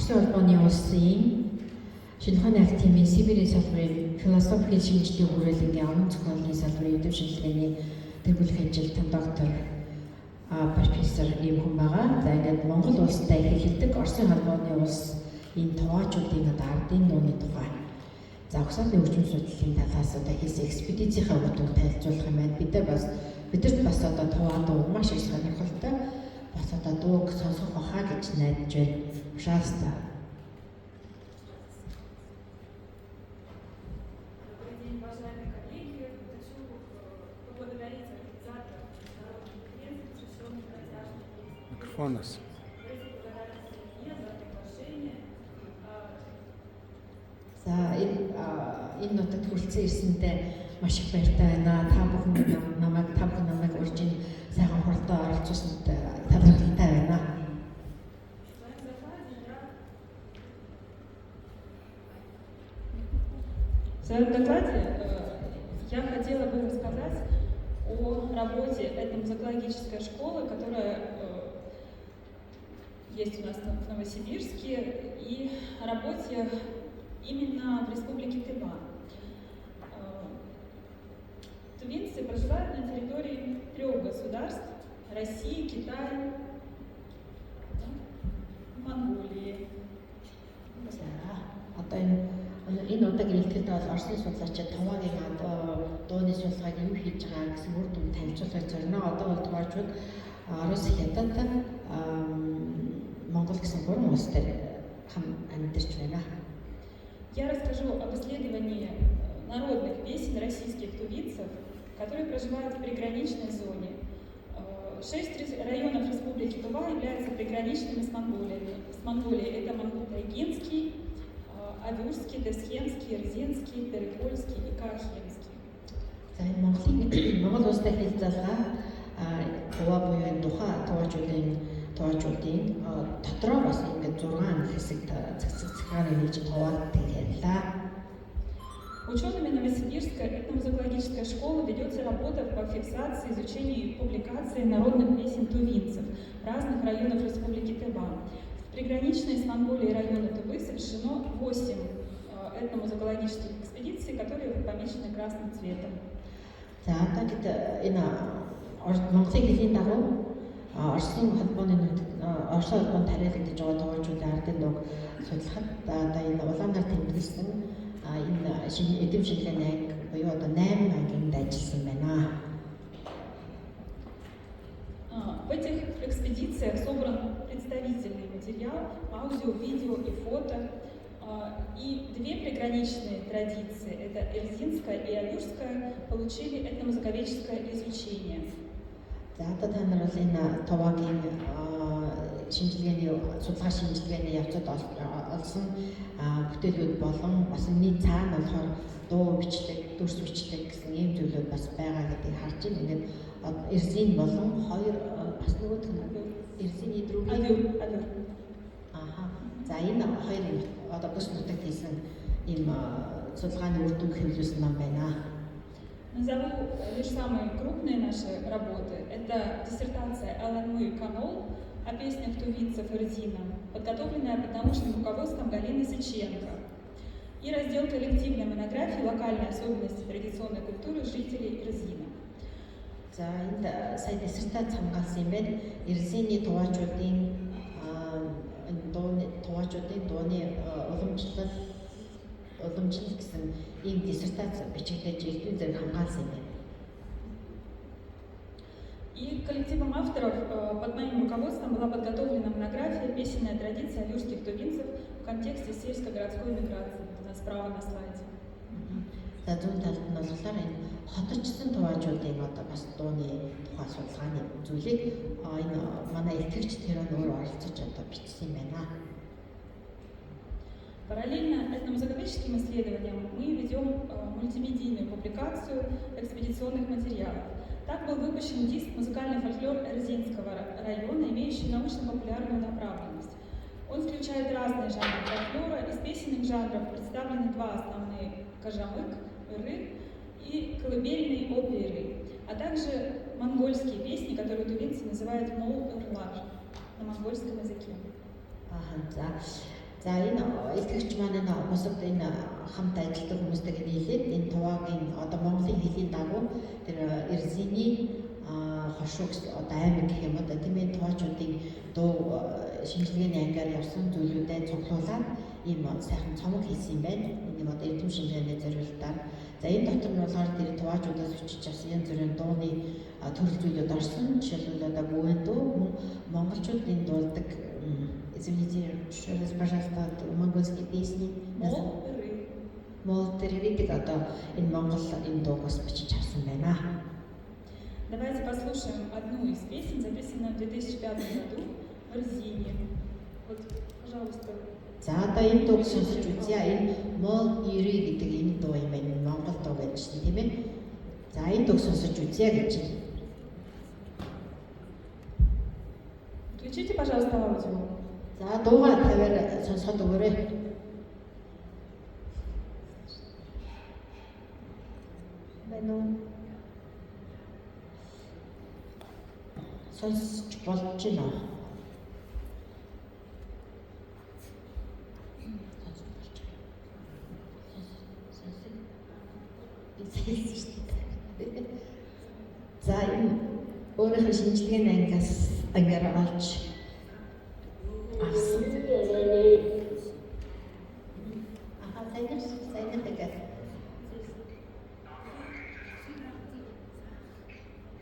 Орсын улбаны улсын шинэхэн арт тимийн Сибирийн салбарын философийн шинжлэх хүрээлэнгийн аман зохиолын салбарын өдөв шинжилгээний тэр бүлэг ажилтан доктор профессор ийм хүн байгаа. За ингээд Монгол улстай эхэлдэг Орсын холбооны улсын туваачуудын ардын нууны тухай. За угсаалын хөгжим судлалын талаас одоо хийсэн экспедицийнхаа үр дүнг танилцуулах юм байна. Бидэрт бас одоо туваа дуу маш их сонирхолтой бас одоо дууг сонсох баха гэж найдаж байна. Пожалуйста. Микрофонос. За энэ нутагт хүрэлцэн ирсэндээ маш их баяртай байна. Та бүхэн намайг урьж сайхан хуралдаа оролцуулсанд талархалтай байна. В своем докладе я хотела бы рассказать о работе этномузыкологической школы, которая есть у нас в Новосибирске, и о работе именно в Республике Тыва. Тувинцы проживают на территории 3 государств – России, Китая, Монголии. Энэ удаагийн илтгэлд бол Орсын судлаачид Туваагийн дууны судалгааг юу хийж байгаа гэсэн үр дүнд танилцуулах зорилно. Одоо бол туваачууд Орос, Хятад, Монгол гэсэн 3 улс дээр амьдарч байна. Я расскажу об исследовании народных песен российских тувинцев, которые проживают в приграничной зоне. 6 районов Республики Тува являются приграничными с Монголией. Это Монгол-Тайгинский, Авюрский, Десхемский, Эрзинский, Терекольский и Карахемский. За энэ Монгол улстай хэлцэлгээ Тува буюу энэ туваачуудын дотроо бас ингээд 6 хэсэгт цэцгааны нийж Туваатай ярьлаа. Учеными Новосибирской этномузыкологической школы ведется работа по фиксации, изучению и публикации народных песен тувинцев разных районов Республики Тыва. В приграничные с Монголией районы Тувы совершено 8 этномузыкологических экспедиций, которые помечены красным цветом. За тэгээд энэ Монголын хэлийн дагуу Орсын холбооны Орсын холбоонд тариалагдж байгаа туваачуудын ардын нууг судлахад одоо энэ улаанаар тэмдэглэсэн энэ эдэм шинжилгээний анги буюу одоо 8 ангинд ажилласан байна. В этих экспедициях собран представительный материал, аудио, видео и фото. И 2 приграничные традиции, это Эрзинская и Авюрская, получили этномузыковедческое изучение. За одоо та нар бол энэ Туваагийн судалгаа шинжилгээний явцад олсон бүтээлүүд болон бас энэ цаана болохоор дуу бичлэг, дүрс бичлэг гэсэн ийм зүйлүүд бас байгаа гэдгийг харж байна. Ингээд Эрзин болон 2 бас нөгөөх нь Эрзиний дөрвийн За энэ 2 одоо бүс нутагт хийсэн ийм судалгааны үр дүнг хэвлүүлсэн ном байна. Назову лишь самые крупные наши работы. Это диссертация Аламы Канол о песнях тувинцев Эрзина, подготовленная под научным руководством Галины Сыченко, и раздел коллективной монографии «Локальные особенности традиционной культуры жителей Эрзина». За энд сая диссертац хамгаалсан юм байна. Эрзиний туваачуудын дууны уламжлал гэсэн ийм диссертац бичиглэж элдвийн зэрэг хамгаалсан юм байна. И коллективом авторов под моим руководством была подготовлена монография «Песенная традиция авюрских тувинцев в контексте сельско-городской миграции». У нас справа на слайде. За зүүн талд нь болохоор энэ хоточсон туваачуудын одоо бас дууны тухай судалгааны зүйлийг энэ манай итгэгч тэр нь өөрөө оролцож одоо бичсэн юм байна. Параллельно этномузыковедческим исследованиям мы ведем мультимедийную публикацию экспедиционных материалов. Так был выпущен диск «Музыкальный фольклор Эрзинского района», имеющий научно-популярную направленность. Он включает разные жанры фольклора. Из песенных жанров представлены 2 основные – кажамык, ыры и колыбельные оперы, а также монгольские песни, которые тувинцы называют мол-ырлар на монгольском языке. За энэ илтгэгч маань энэ бусад энэ хамт ажилладаг хүмүүстэйг нийлээд энэ туваагийн одоо Монголын хэлний дагуу тэр Эрзиний хошууг одоо аймаг гэх юм одоо тийм ээ тугаачдын дуу шинжилгээний ангиар явсан зүйлүүдэд цуглуулад ийм сайхан цомог хийсэн юм байна. Энийг одоо эрдэм шинжилгээний зорилтоор за энэ дотор нь болохоор тэр тугаачдаас өчиж авсан янз бүрийн дууны төрөл зүйлүүд орсон. Жишээлбэл одоо гүвэн дуу монголчууд энэ дуулдаг извините, пожалуйста, монгольские песни. Молдеревитик одоо энэ монгол энэ дуугаас бичиж авсан байна. Давайте послушаем одну из песен, записанную в 2005 году в Эрзине. Вот, пожалуйста. За одоо энэ дууг сонсож үзье. Энэ Мол 90 гэдэг энэ дуу юм байна. Монгол дуу гэж тийм ээ. За энэ дууг сонсож үзье гэж. Включите, пожалуйста, аудио. За дуугаа тавиар сонсоод өгөөрэй. Байна уу? Сонсож болж байна. За энэ өөрийнхөө шинжилгээний ангиар олж авсан.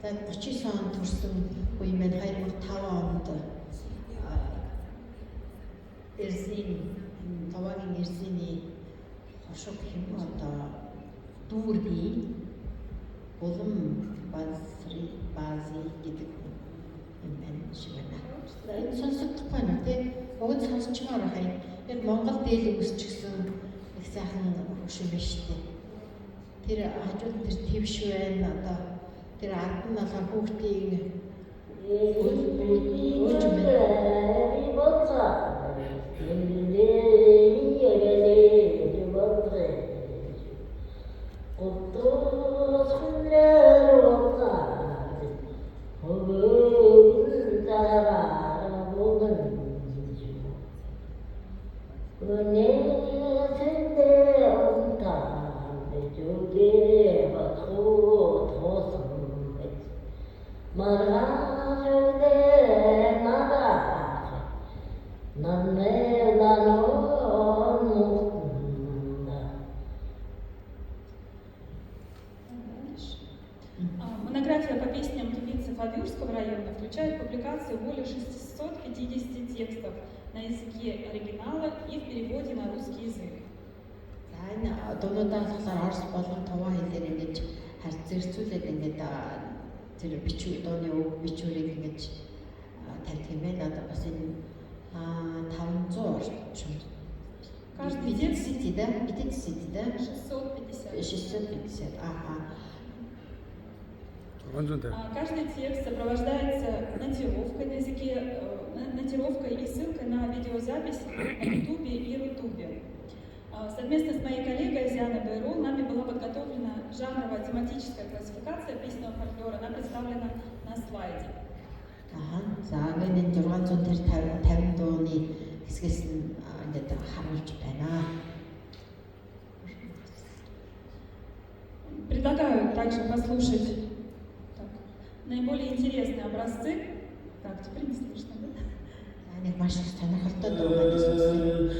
За 39 онд төрсэн үе маань 2005 онд Товаагийн Эрзиний хошуу гэх юм одоо дүүрний улам бази гэдэг юм байна шиг байна. Энэ сонсогдохгүй байна тий. Уг нь сонсчмоор хай. Тэр Монгол дээл үсчихсэн их сайхан хошуу биш тий. Тэр хажууд тэр твш байна одоо тэр ард нь болохоор хүүхдийн өөж Монография по песням тувинцев Адыгского района включает публикацию более 650 текстов на языке оригинала и в переводе на русский язык. Энэ дуунуудаа болохоор орос болон туваа хэлээр ингэж харьцуулаад ингээд тэр дууны үг бичвэрийг ингэж тавьдаг юм байна. Одоо бас энэ 500 орчим. Каждый текст 650. Каждый текст сопровождается нотировкой на языке, нотировкой и ссылкой на видеозапись на Ютубе и Рутубе. Совместно с моей коллегой Зианой Байрул нами была подготовлена жанровая тематическая классификация песенного фольклора. Она представлена на слайде. За энэ 650 дууны хэсгээс нь ингээд харуулж байна. Предлагаю также послушать наиболее интересные образцы. Так, теперь не слышно, да? Нэг маш их сонирхолтой дуугаа сонссон.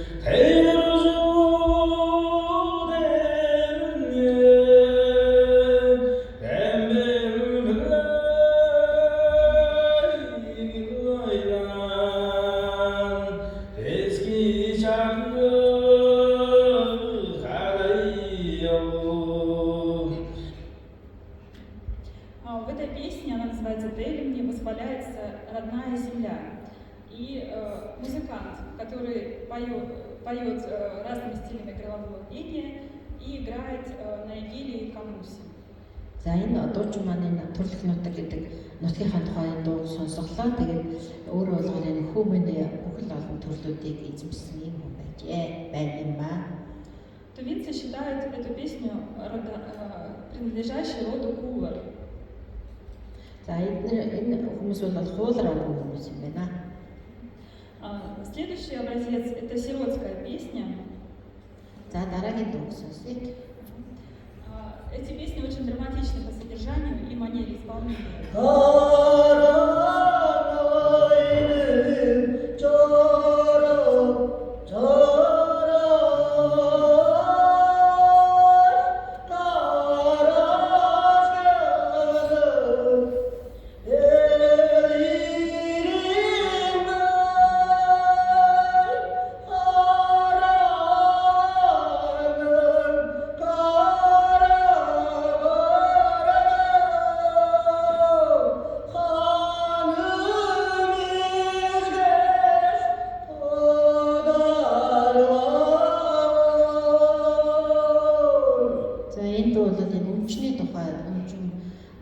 В этой песне, она называется «Дели мне», восхваляется родная земля. И музыкант, который поет разными стилями горлового пения и играет на игиле и камусе. За энэ дуучин маань энэ төрлөх нутаг гэдэг нутгийнхаа тухайн дуу сонсголоо. Тэгээд өөрөө болгоод энэ хүмүүний бүхэл олон төрлүүдийг эзэмсэн юм байна юм ба. Тувинцы считают эту песню принадлежащей роду Кулар. За энэ хүмүүс бол хуулар хүмүүс юм байна. Следующий образец – это сиротская За дараагийн дуу сонсъё. Эти песни очень драматичны по содержанию и манере исполнения.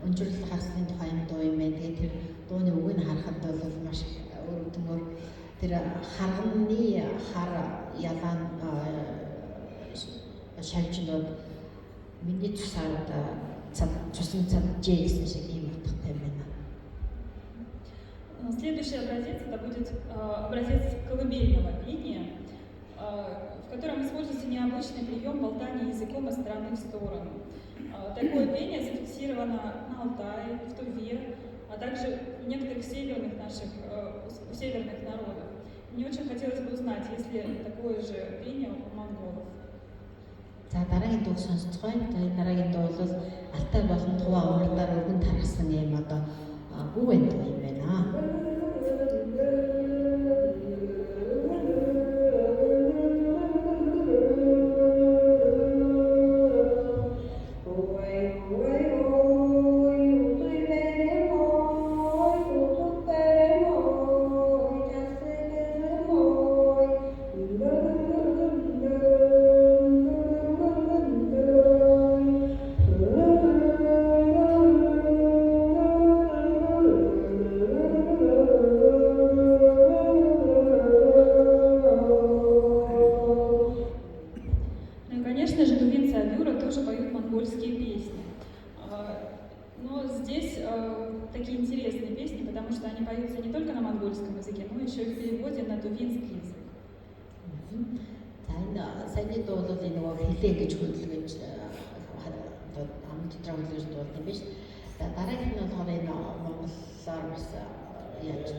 Өнжирлэл хасны тухай юм дуу юм байна. Тэгээд тэр дууны үг нь харахад бол маш өөрөөр тэр харганы хар ялаан шавьчнууд миний тусаад цусан цамжээ гэсэн шиг юм утгатай байна. Следующий образец это будет образец колыбельного пения, в котором используется необычный прием болтания языком из стороны в сторону. Такое пение зафиксировано на Алтае, в Туве, а также в некоторых северных народах. Мне очень хотелось бы узнать, есть ли такое же пение у монголов. За дараагийн дуу сонсцгоо. Тэгээд дараагийн дуу бол Алтай болон Хуваа урдаар өргөн тархсан юм одоо гүвэн дуу юм байна. Саяны дуу бол энэ нөгөө хилээ гэж хөдөлгөж амт травлж дуулсан юм биш. За дараагийнх нь болохоор энэ монголоор бас яаж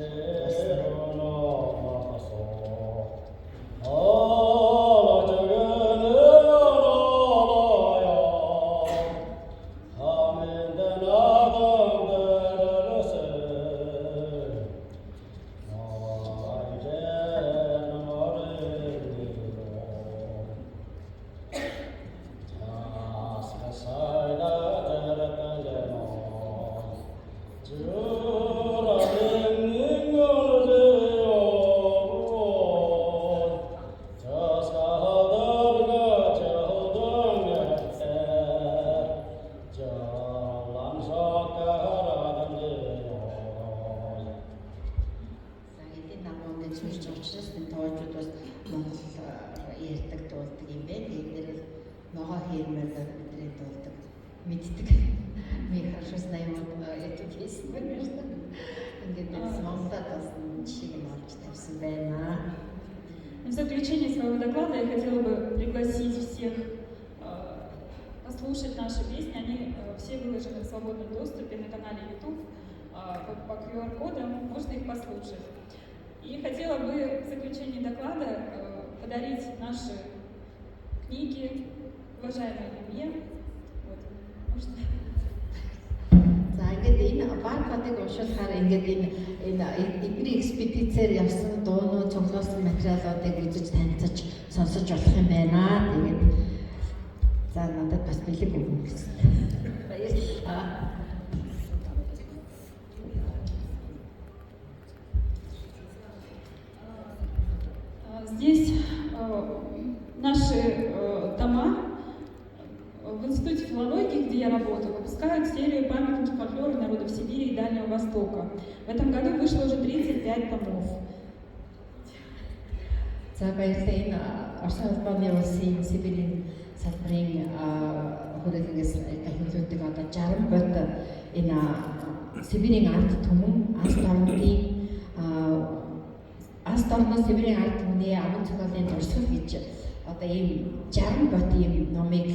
В заключение своего доклада я хотела бы пригласить всех послушать наши песни. Они все выложены в свободном доступе на канале YouTube по QR-кодам, можно их послушать. И хотела бы в заключении доклада подарить наши книги уважаемой Илье. Вот, можно... За ингээд энэ баркодыг уншуулахаар ингээд энэ эдний экспедицээр явсан дуунууд цуглуулсан материалуудыг үзэж танилцаж сонсож болох юм байна. Тэгээд за надад бас бэлэг өгнө гэсэн. Баярлалаа. Здесь наши дома в Институте филологии, где я работаю, выпускают серию памятников фольклора народов Сибири и Дальнего Востока. В этом году вышло уже 35 томов. За баярлалаа. Энэ Орсын улбаны улсын Сибирийн салбарын хүрээлэнгээс эхлүүлдэг одоо 60 бот энэ Сибирийн ард түмэн Ас дорноос Сибирийн ард түмний аман зохиолын дурсгал гэж одоо ийм 60 бот ийм номыг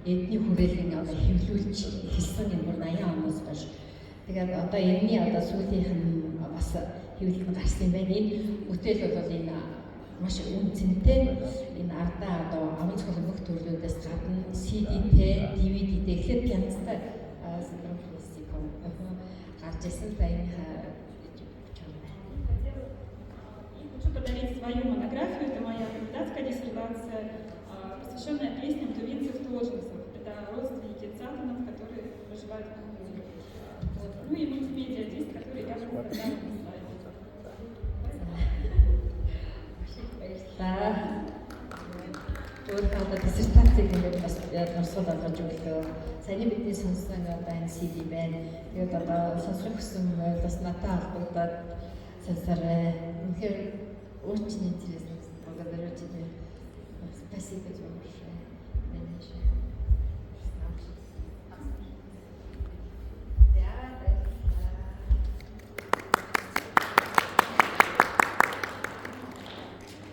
эдний хүрээлэн одоо хэвлүүлж хэлсэн юм бүр 80 оноос хойш. Тэгээд одоо энэний одоо сүүлийнх нь бас хэвлэлд гарсан юм байна. Энэ бүтээл бол энэ маш үнцэнтэй энэ ардаа одоо амын цогцол бүх төрлүүдээс гадна CD-тэй, DVD-тэй ихлээр янзтай синдром классиком гарч ирсэн энэ Хочу подарить свою монографию, это моя кандидатская диссертация, посвященная песням тувинцев-тложницев. Это родственники цатанов, которые проживают в Кубе. Вот. Ну и мультимедиа-диск, который я могу когда написать. Өөрийнхөө одоо диссертацийг ингээд бас нурсгал олгож өглөө. Саяны бидний сонссон одоо энэ CD байна. Тэгээд одоо сонсох гэсэн бас надад холбогдоод сонсорой. Үнэхээр очень интересно. Благодарю тебя. Спасибо тебе большое.